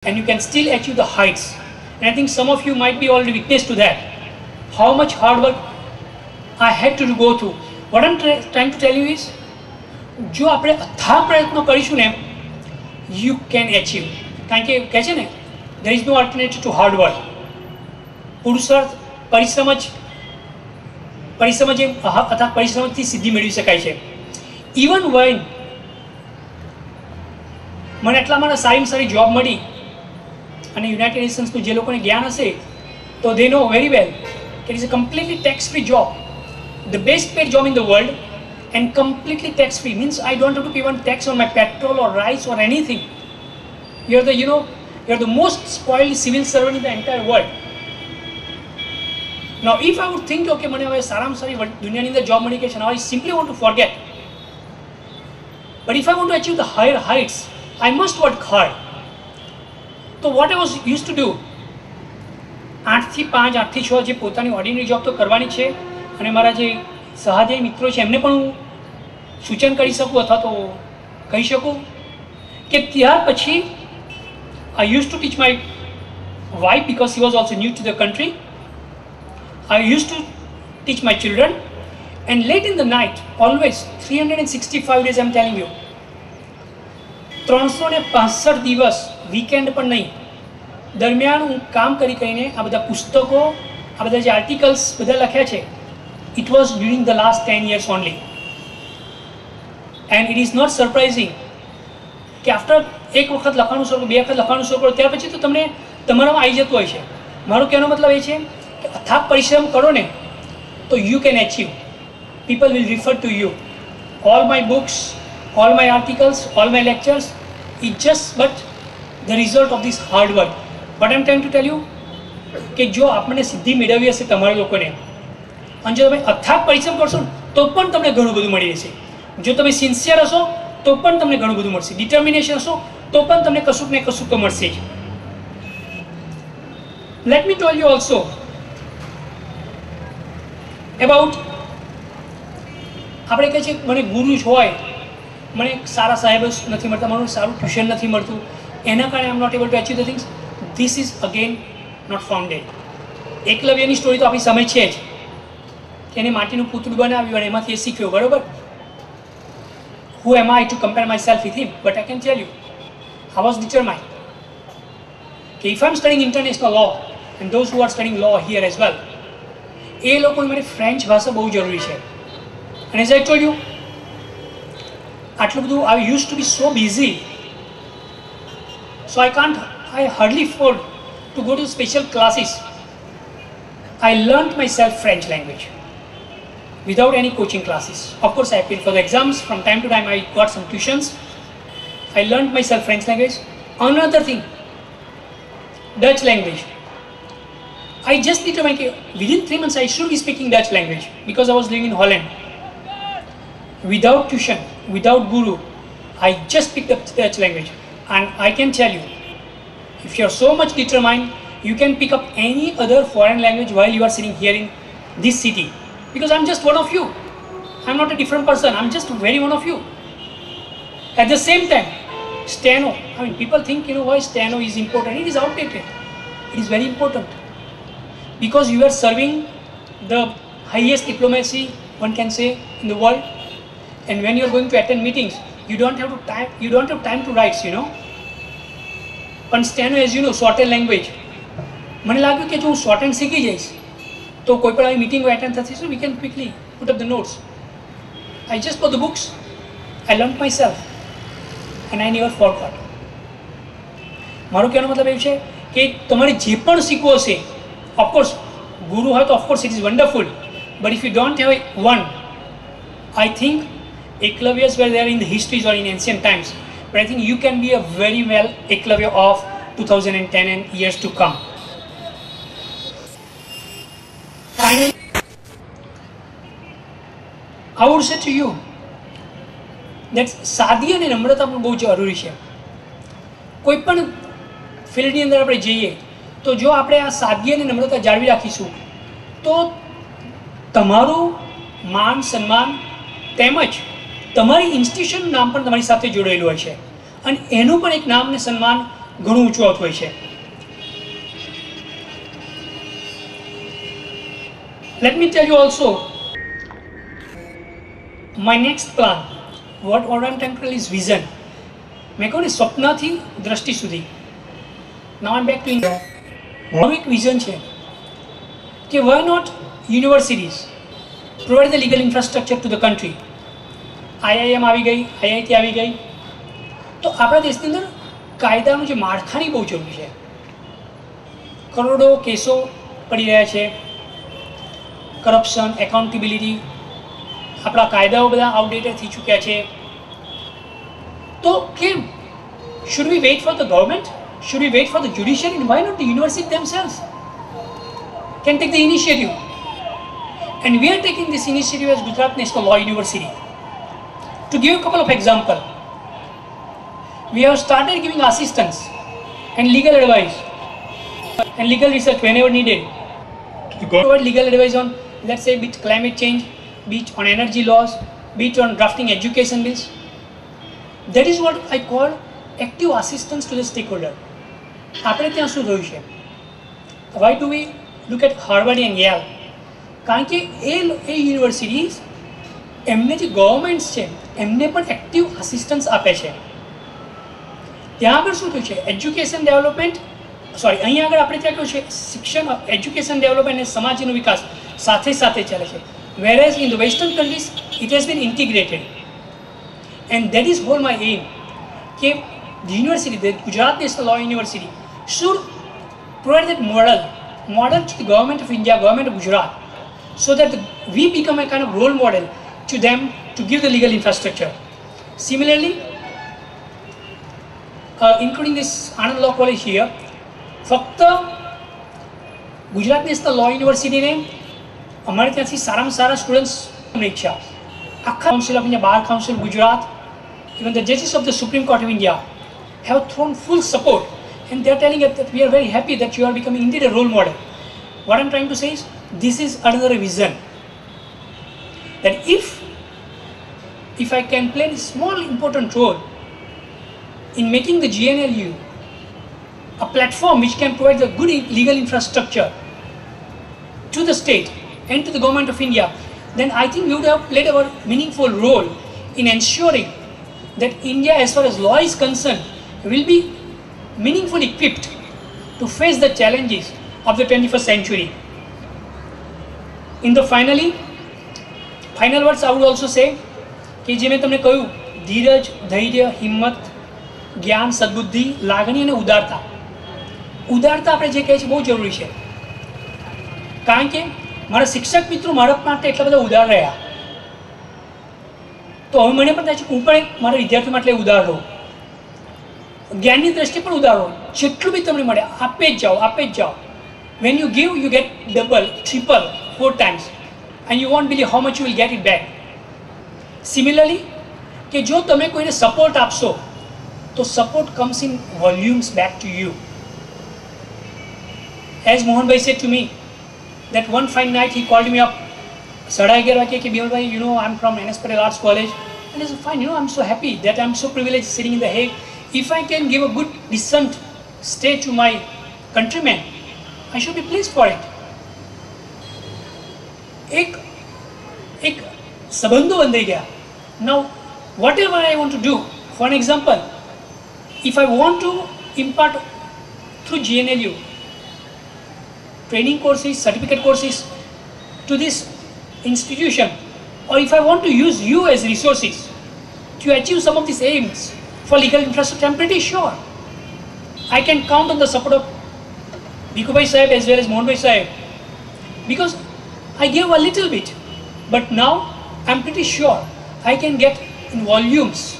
and you can still achieve the heights. And I think some of you might be already witness to that. How much hard work I had to go through. What I'm trying to tell you is, જો આપણે અથાગ પ્રયત્નો કરીશું ને, you can achieve. કારણ કે કહે છે ને, there is no alternative to hard work. પુરુષાર્થ પરિશ્રમ જ અથાગ પરિશ્રમથી સિદ્ધિ મેળવી શકાય છે. ઇવન when મને એટલામાં સારી સારી જોબ મળી અને યુનાઇટેડ નેશન્સનું જે લોકોને જ્ઞાન હશે તો they know very well that it is a completely tax-free job, the best paid job in the world, and completely tax-free means I don't have to pay one tax on my petrol or rice or anything. You're the most spoiled civil servant in the entire world. Now if I would think okay મને હવે સારામાં સારી દુનિયાની અંદર job મળી ગઈ છે, now I simply want to forget. But if I want to achieve the higher heights, I must work hard. So what I was used to do, 8 થી 5 8 થી 6 જે પોતાની ઓર્ડિનરી જોબ તો કરવાની છે, અને મારા જે સહાધ્યાયી મિત્રો છે એમને પણ હું સૂચન કરી શકું અથવા તો કહી શકું કે ત્યાર પછી I used to teach my wife because she was also new to the country. I used to teach my children, and late in the night, always 365 days I'm telling you, 365 દિવસ વીકેન્ડ પણ નહીં, દરમિયાન હું કામ કરીને આ બધા પુસ્તકો, આ બધા જે આર્ટિકલ્સ બધા લખ્યા છે, it was during the last 10 years only. And it is not surprising કે આફ્ટર એક વખત લખવાનું શરૂ, બે વખત લખવાનું શરૂ કરો ત્યાર પછી તો તમને તમારામાં આવી જતું હોય છે. મારો કહેવાનો મતલબ એ છે કે અથાગ પરિશ્રમ કરો ને તો you can achieve. People will refer to you. All my books, all my articles, all my lectures, it's just but the result of this hard work. What I'm trying to tell you કે જો આપણને સિદ્ધિ મેળવવી હશે તમારા લોકોને, અને જો તમે અથાગ પરિશ્રમ કરશો તો પણ તમને ઘણું બધું મળી રહેશે. જો તમે સિન્સિયર હશો તો પણ તમને ઘણું બધું મળશે. ડિટર્મિનેશન હશો તો પણ તમને કશુંક ને કશુંક તો મળશે જ. Let me tell you also about, આપણે કહે છે મને ગુરુ જ હોય, મને સારા સાહેબ નથી મળતા, મને સારું ટ્યુશન નથી મળતું, એના કારણે I am not able to achieve the things. This is again not founded. એકલવ્યની સ્ટોરી તો આપણી સામે છે જ કે એને માટીનું પૂતળું બનાવ્યું અને એમાંથી એ શીખ્યો, બરાબર. Who am I to compare myself with him? But I can tell you, I was determined. Okay, if I'm studying international law, and those who are studying law here as well, એ લોકોને મારી French ભાષા બહુ જરૂરી છે. And as I told you, આટલું બધું I used to be so busy, so I hardly afford to go to special classes. I learned myself French language without any coaching classes. Of course, I appeared for the exams. From time to time, I got some tuitions. I learned myself French language. Another thing, Dutch language. I just determined within 3 months I should be speaking Dutch language because I was living in Holland. Without tuition, without guru, I just picked up Dutch language. And I can tell you, if you are so much determined, you can pick up any other foreign language while you are sitting here in this city. Because I'm just one of you. I'm not a different person. I'm just very one of you. At the same time, steno. I mean, people think, why steno is important. It is outdated. It is very important. Because you are serving the highest diplomacy, one can say, in the world. And when you are going to attend meetings, you don't have time to write, But steno, as you know, shorthand language. મને લાગ્યું કે જો હું shorthand શીખી જઈશ તો કોઈ પણ આવી મિટિંગ એટેન્ડ થતી છે, we can quickly put up the notes. I just bought the books. I learned myself and I never forgot. મારું કહેવાનો મતલબ એવું છે કે તમારે જે પણ શીખવું હશે, ઓફકોર્સ ગુરુ હોય તો of course it is wonderful, but if you don't have one, I think Eklavya's were there in the histories or in ancient times, but I think you can be a very well Eklavya of 2010 and years to come. Finally, I would say to you that સાદગી અને નમ્રતા પણ બહુ જરૂરી છે. કોઈ પણ ફિલ્ડની અંદર આપણે જઈએ તો જો આપણે આ સાદગી અને નમ્રતા જાળવી રાખીશું તો તમારું માન સન્માન તેમજ તમારી ઇન્સ્ટિટ્યુશનનું નામ પણ તમારી સાથે જોડાયેલું હોય છે, અને એનું પણ એક નામ અને સન્માન ઘણું ઊંચું આવતું હોય છે. Let me tell you also my next plan. What I'm trying to tell is vision. મેં કહું ને સ્વપ્નથી દ્રષ્ટિ સુધી. Now I'm back to India. મારું એક વિઝન છે કે why not universities provide the legal infrastructure to the country. IIM આવી ગઈ, IIT આવી ગઈ, તો આપણા દેશની અંદર કાયદાનું જે માળખાની બહુ જરૂરી છે. કરોડો કેસો પડી રહ્યા છે, કરપ્શન, એકાઉન્ટેબિલિટી, આપણા કાયદાઓ બધા આઉટડેટેડ થઈ ચૂક્યા છે. તો કેમ should we wait for the government? Should we wait for the judiciary? And why not the university themselves can take the initiative? And we are taking this initiative as Gujarat National Law University. To give a couple of examples, we have started giving assistance and legal advice and legal research whenever needed. To provide legal advice on, let's say, be it climate change, be it on energy laws, be it on drafting education bills. That is what I call active assistance to the stakeholder. આપણે ત્યાં શું થયું છે? Why do we look at Harvard and Yale? કારણ કે એ universities એમને જે governments છે એમને પણ એક્ટિવ અસિસ્ટન્સ આપે છે. ત્યાં આગળ શું થયું છે? એજ્યુકેશન ડેવલપમેન્ટ, અહીંયા આગળ આપણે ત્યાં કહ્યું છે શિક્ષણ, એજ્યુકેશન ડેવલપમેન્ટ અને સમાજનો વિકાસ સાથે સાથે ચાલે છે. Whereas in the Western countries, it has been integrated. And that is whole my aim. That the university, the Gujarat National Law University, should provide that model to the government of India, government of Gujarat, so that we become a kind of role model to them to give the legal infrastructure. Similarly, including this Anand Law College here, ફક્ત Gujarat national law યુનિવર્સિટીને અમારે ત્યાંથી સારામાં સારા સ્ટુડન્ટ્સની ઈચ્છા. આખા council of India, bar council Gujarat, even the judges of the Supreme Court of India have thrown full support, and they are telling us that we are very happy that you are becoming indeed a role model. What I am trying to say is, this is another vision, that if I can play a small important role in making the GNLU a platform which can provide the good legal infrastructure to the state and to the government of India, then I think we would have played a meaningful role in ensuring that India, as far as law is concerned, will be meaningfully equipped to face the challenges of the 21st century. In the final words, I would also say કે જે મેં તમને કહ્યું, ધીરજ, ધૈર્ય, હિંમત, જ્ઞાન, સદબુદ્ધિ, લાગણી અને ઉદારતા. ઉદારતા આપણે જે કહે છે બહુ જરૂરી છે. કારણ કે મારા શિક્ષક મિત્રો મારા માટે એટલા બધા ઉદાર રહ્યા, તો હવે મને પણ થાય છે હું પણ મારા વિદ્યાર્થીઓ માટે ઉદાર રહું. જ્ઞાનની દ્રષ્ટિએ પણ ઉદાર રહો. જેટલું બી તમને મળે આપે જ જાઓ. When you give, you get double, triple, 4 times, and you won't believe how much you will get it back. Similarly, કે જો તમે કોઈને સપોર્ટ આપશો તો support comes in volumes back to you. As Mohan Bhai said to me, that one fine night he called me up, 11:30 વાગે કે Bimal bhai, I'm from NS Patel Arts College, and I said, fine, I'm so happy that I'm so privileged sitting in The Hague. If I can give a good, decent stay to my countrymen, I should be pleased for it. एक संबंधो बंधाई गया. Now, whatever I want to do, for an example, if I want to impart through GNLU training courses, certificate courses to this institution, or if I want to use you as resources to achieve some of these aims for legal infrastructure, I'm pretty sure I can count on the support of Bhikkhu Bhai Sahib as well as Mohan Bhai Sahib, because I gave a little bit, but now I'm pretty sure I can get in volumes,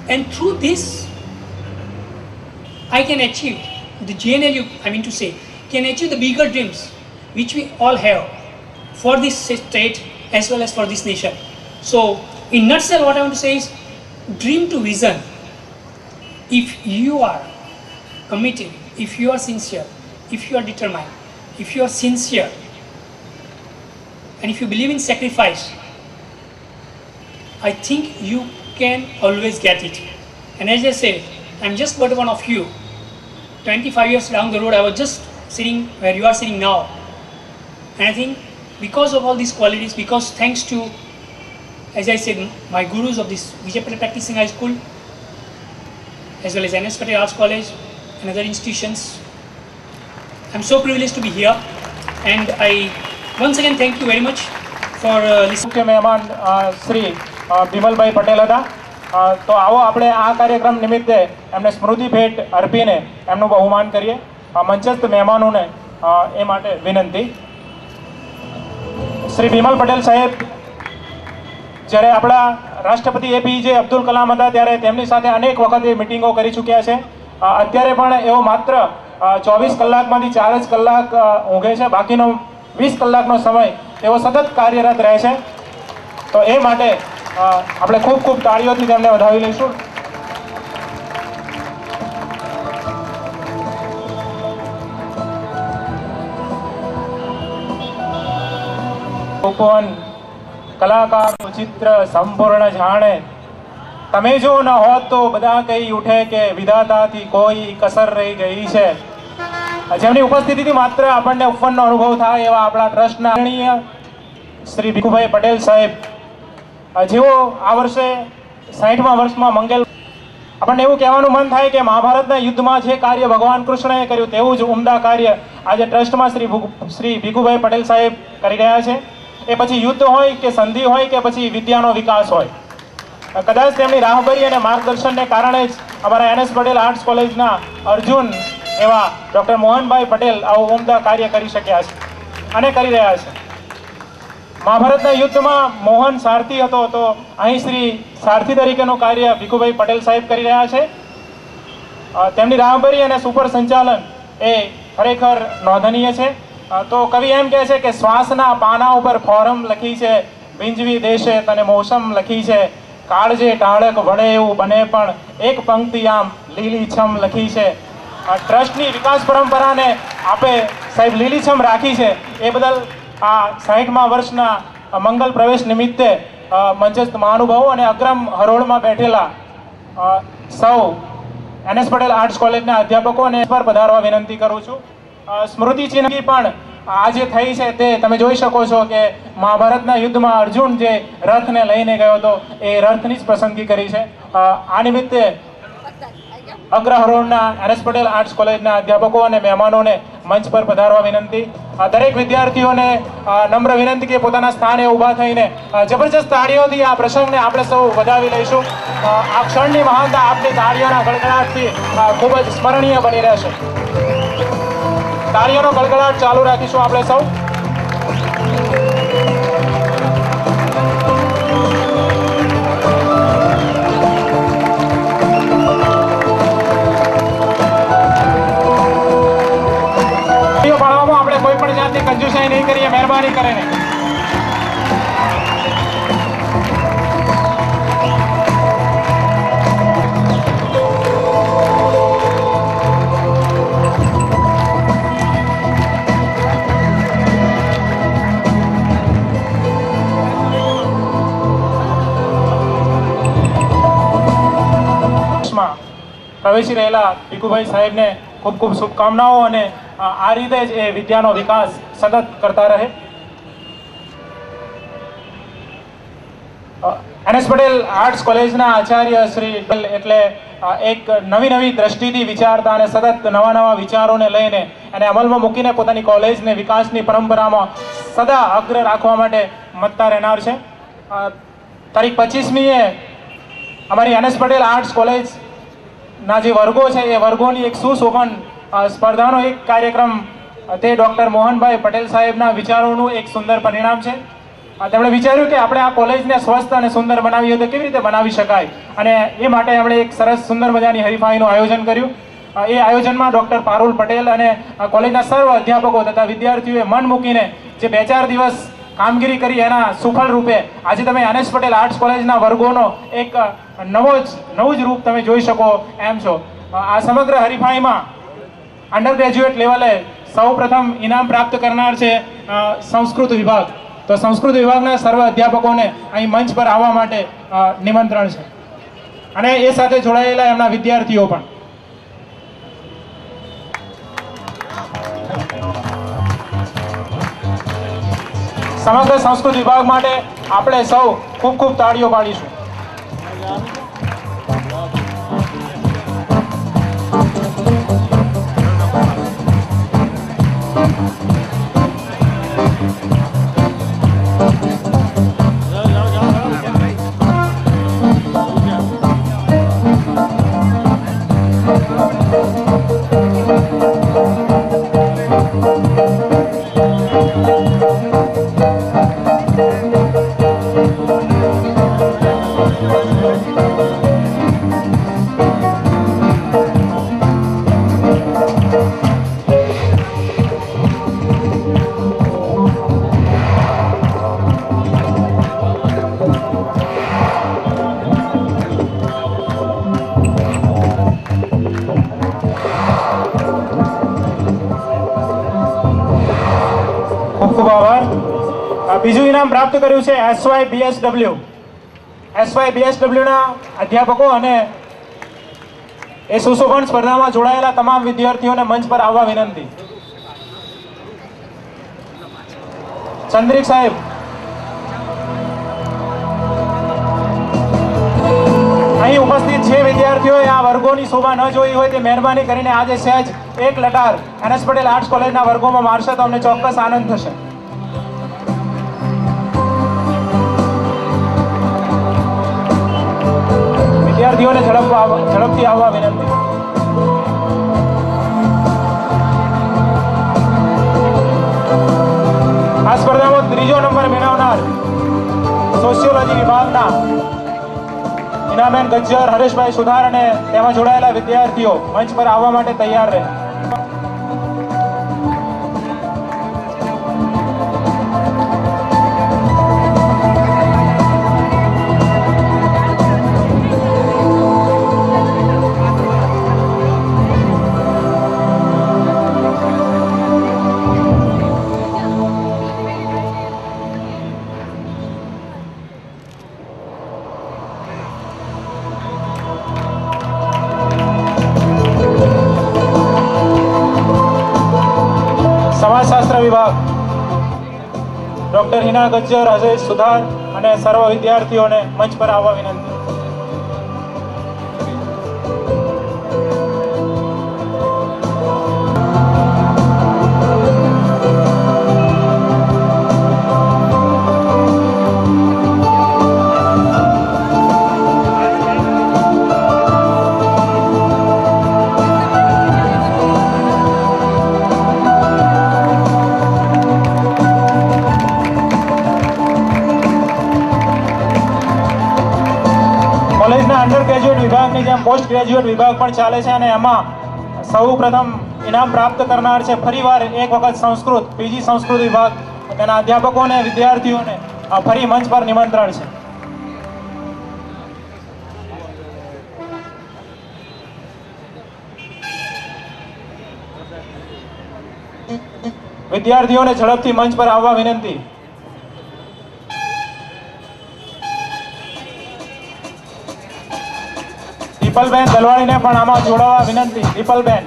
and through this I can achieve the GNLU, I mean to say, can achieve the bigger dreams which we all have for this state as well as for this nation. So, in nutshell, what I want to say is, dream to vision. If you are committed, if you are sincere, if you are determined, if you are sincere, and if you believe in sacrifice, I think you can always get it. And as I said, I'm just but one of you, 25 years down the road, I was just sitting where you are sitting now. And I think because of all these qualities, because thanks to, as I said, my gurus of this Vijay Patel Practicing High School, as well as NS Patel Arts College and other institutions, I'm so privileged to be here. And I once again thank you very much for listening. મુખ્ય મહેમાન શ્રી બિમલભાઈ પટેલ હતા. તો આવો આપણે આ કાર્યક્રમ નિમિત્તે એમને સ્મૃતિ ભેટ અર્પીને એમનું બહુમાન કરીએ. મંચસ્થ મહેમાનોને એ માટે વિનંતી. શ્રી બિમલ પટેલ સાહેબ જ્યારે આપણા રાષ્ટ્રપતિ APJ અબ્દુલ કલામ હતા ત્યારે તેમની સાથે અનેક વખતે મિટિંગો કરી ચૂક્યા છે. અત્યારે પણ એવો માત્ર 24 કલાકમાંથી 4 જ કલાક ઊંઘે છે, બાકીનો 20 કલાકનો સમય તેઓ સતત કાર્યરત રહે છે. તો એ માટે આપણે ખૂબ ખૂબ તાળીઓથી તેમને વધાવી લઈશું. ઉપવન કલાકારનું ચિત્ર સંપૂર્ણ જાણે, તમે જો ન હોત તો બધા કહી ઉઠે કે વિધાતાથી કોઈ કસર રહી ગઈ છે. જેમની ઉપસ્થિતિથી માત્ર આપણને ઉપવનનો અનુભવ થાય એવા આપણા ટ્રસ્ટના આદરણીય શ્રી ભીખુભાઈ પટેલ સાહેબ, જેઓ આ વર્ષે 60મા વર્ષમાં મંગલ. આપણને એવું કહેવાનું મન થાય કે મહાભારતના યુદ્ધમાં જે કાર્ય ભગવાન કૃષ્ણએ કર્યું તેવું જ ઉમદા કાર્ય આજે ટ્રસ્ટમાં શ્રી ભીખુભાઈ પટેલ સાહેબ કરી રહ્યા છે. એ પછી યુદ્ધ હોય કે સંધિ હોય કે પછી વિદ્યાનો વિકાસ હોય, કદાચ તેમની રાહબરી અને માર્ગદર્શનને કારણે જ અમારા NS પટેલ આર્ટ્સ કોલેજના અર્જુન એવા ડૉક્ટર મોહનભાઈ પટેલ આવું ઉમદા કાર્ય કરી શક્યા છે અને કરી રહ્યા છે. મહાભારતના યુદ્ધમાં મોહન સારથી હતો, તો અહીં શ્રી સારથી તરીકેનું કાર્ય ભીખુભાઈ પટેલ સાહેબ કરી રહ્યા છે. તેમની રાહબરી અને સુપર સંચાલન એ ખરેખર નોંધનીય છે. તો કવિ એમ કહે છે કે શ્વાસના પાના ઉપર ફોરમ લખી છે, ભીંજવી દેશે તને મોસમ લખી છે, કાળજે ટાળક વડે એવું બને પણ એક પંક્તિ આમ લીલીછમ લખી છે. ટ્રસ્ટની વિકાસ પરંપરાને આપે સાહેબ લીલીછમ રાખી છે. એ બદલ આ 60મા વર્ષના મંગલ પ્રવેશ નિમિત્તે મંચસ્થ મહાનુભાવો અને અગ્રમ હરોળમાં બેઠેલા સૌ NS પટેલ આર્ટ્સ કોલેજના અધ્યાપકોને પર પધારવા વિનંતી કરું છું. સ્મૃતિ ચિહ્ન પણ આજે થઈ છે તે તમે જોઈ શકો છો કે મહાભારતના યુદ્ધમાં અર્જુન જે રથને લઈને ગયો હતો એ રથની જ પસંદગી કરી છે. આ નિમિત્તે અગ્ર હરોળના NS પટેલ આર્ટ્સ કોલેજના અધ્યાપકો અને મહેમાનોને મંચ પર પધારવા વિનંતી. દરેક વિદ્યાર્થીઓને નમ્ર વિનંતી કે પોતાના સ્થાને ઊભા થઈને જબરજસ્ત તાળીઓથી આ પ્રસંગને આપણે સૌ વધાવી લઈશું. આ ક્ષણની મહાનતા આપણી તાળીઓના ગડગડાટથી ખૂબ જ સ્મરણીય બની રહેશે. તાળીઓનો ગડગડાટ ચાલુ રાખીશું આપણે સૌ. પાડવામાં આપણે કોઈ પણ જાતની કંજૂસાઈ નહીં કરીએ, મહેરબાની કરીને. પ્રવેશી રહેલા ભીખુભાઈ સાહેબને ખૂબ ખૂબ શુભકામનાઓ અને આ રીતે જ એ વિદ્યાનો વિકાસ સતત કરતા રહે. NS પટેલ આર્ટ્સ કોલેજના આચાર્ય શ્રી એટલે એક નવી દ્રષ્ટિથી વિચારતા અને સતત નવા વિચારોને લઈને અને અમલમાં મૂકીને પોતાની કોલેજને વિકાસની પરંપરામાં સદા અગ્ર રાખવા માટે મતતા રહેનાર છે. તારીખ 25મીએ અમારી NS પટેલ આર્ટ્સ કોલેજ ના જે વર્ગો છે એ વર્ગોની એક સુશોભન સ્પર્ધાનો એક કાર્યક્રમ તે ડૉક્ટર મોહનભાઈ પટેલ સાહેબના વિચારોનું એક સુંદર પરિણામ છે. તેમણે વિચાર્યું કે આપણે આ કોલેજને સ્વસ્થ અને સુંદર બનાવીએ તો કેવી રીતે બનાવી શકાય, અને એ માટે આપણે એક સરસ સુંદર મજાની હરીફાઈનું આયોજન કર્યું. એ આયોજનમાં ડૉક્ટર પારુલ પટેલ અને કોલેજના સર્વ અધ્યાપકો તથા વિદ્યાર્થીઓએ મન મૂકીને જે 2-4 દિવસ કામગીરી કરી એના સુફળ રૂપે આજે તમે NS પટેલ આર્ટ્સ કોલેજના વર્ગોનો એક નવું જ રૂપ તમે જોઈ શકો એમ છો. આ સમગ્ર હરીફાઈમાં અંડર ગ્રેજ્યુએટ લેવલે સૌ પ્રથમ ઇનામ પ્રાપ્ત કરનાર છે સંસ્કૃત વિભાગ. તો સંસ્કૃત વિભાગના સર્વ અધ્યાપકોને અહીં મંચ પર આવવા માટે નિમંત્રણ છે, અને એ સાથે જોડાયેલા એમના વિદ્યાર્થીઓ પણ. સમગ્ર સંસ્કૃત વિભાગ માટે આપણે સૌ ખૂબ ખૂબ તાળીઓ પાડીશું. ખૂબ આભાર. બીજું ઇનામ પ્રાપ્ત કર્યું છે SY ના અધ્યાપકો અને એ સુશોભન સ્પર્ધામાં જોડાયેલા તમામ વિદ્યાર્થીઓને મંચ પર આવવા વિનંતી. ચંદ્રિક સાહેબ, અહીં ઉપસ્થિત જે વિદ્યાર્થીઓએ આ વર્ગોની શોભા ન જોઈ હોય તે મહેરબાની કરીને આજે સહેજ એક લટાર NS પટેલ આર્ટ્સ કોલેજના વર્ગોમાં મારશે તો અમને ચોક્કસ આનંદ થશે. વિદ્યાર્થીઓને ઝડપથી આવવા વિનંતી. આ સ્પર્ધામાં 3જો નંબર મેળવનાર સોશિયોલોજી વિભાગના હિનાબેન ગજ્જર, હરેશભાઈ સુધાર અને તેમાં જોડાયેલા વિદ્યાર્થીઓ મંચ પર આવવા માટે તૈયાર રહે. સમાજશાસ્ત્ર વિભાગ ડોક્ટર હિના ગજ્જર, અજય સુધાર અને સર્વ વિદ્યાર્થીઓને મંચ પર આવવા વિનંતી. કોલેજના અંડર ગ્રેજ્યુએટ વિભાગની જેમ પોસ્ટ ગ્રેજ્યુએટ વિભાગ પણ ચાલે છે અને એમાં સૌ પ્રથમ ઇનામ પ્રાપ્ત કરનાર છે ફરીવાર એક વખત સંસ્કૃત PG સંસ્કૃત વિભાગ તેના અધ્યાપકો અને વિદ્યાર્થીઓને ફરી મંચ પર નિમંત્રણ છે. વિદ્યાર્થીઓને ઝડપથી મંચ પર આવવા વિનંતી. દીપલબેન દલવાણીને પણ આમાં જોડાવા વિનંતી. દીપલબેન,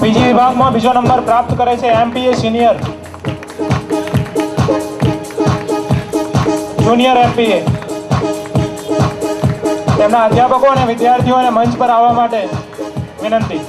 PG વિભાગમાં 2જો નંબર પ્રાપ્ત કરે છે MPA સિનિયર, જુનિયર MPA. તેમના અધ્યાપકો અને વિદ્યાર્થીઓને મંચ પર આવવા માટે વિનંતી.